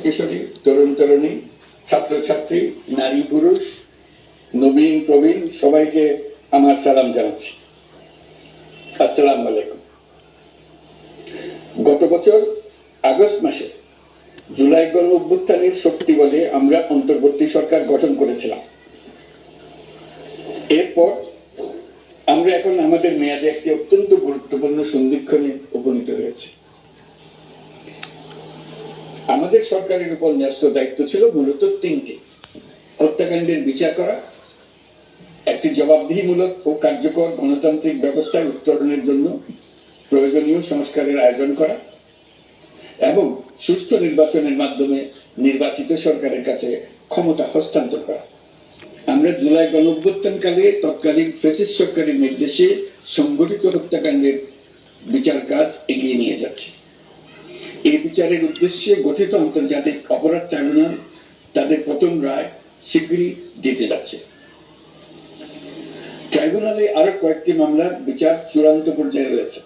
কিশোরী, তরুণ তরুণী, ছাত্রছাত্রী, নারী পুরুষ, নবীন প্রবীণ সবাইকে আমার সালাম জানাচ্ছি। আসসালামু আলাইকুম। গত বছর আগস্ট মাসে জুলাই গণ অভ্যুত্থানের শক্তি বলে আমরা অন্তর্বর্তী সরকার গঠন করেছিলাম। এরপর আমরা এখন আমাদের মেয়াদে একটি অত্যন্ত গুরুত্বপূর্ণ সন্ধিক্ষণে উপনীত হয়েছে। আমাদের সরকারের উপর ন্যস্ত দায়িত্ব ছিল মূলত তিনটি: হত্যাকাণ্ডের বিচার করা, একটি জবাবদিহিমূলক ও কার্যকর গণতান্ত্রিক ব্যবস্থায় উত্তরণের জন্য প্রয়োজনীয় সংস্কারের আয়োজন করা এবং সুষ্ঠু নির্বাচনের মাধ্যমে নির্বাচিত সরকারের কাছে ক্ষমতা হস্তান্তর করা। আমরা জুলাই গণঅভ্যুত্থানকালে তৎকালীন ফ্যাসিস্ট সরকারের নির্দেশে সংগঠিত হত্যাকাণ্ডের বিচার কাজ এগিয়ে নিয়ে যাচ্ছে। এই বিচারের উদ্দেশ্যে গঠিত আন্তর্জাতিক অপরাধ ট্রাইব্যুনাল তাদের প্রথম রায় শীঘ্রই দিতে যাচ্ছে। ট্রাইব্যুনালে আরো কয়েকটি মামলার বিচার চূড়ান্ত পর্যায়ে রয়েছে।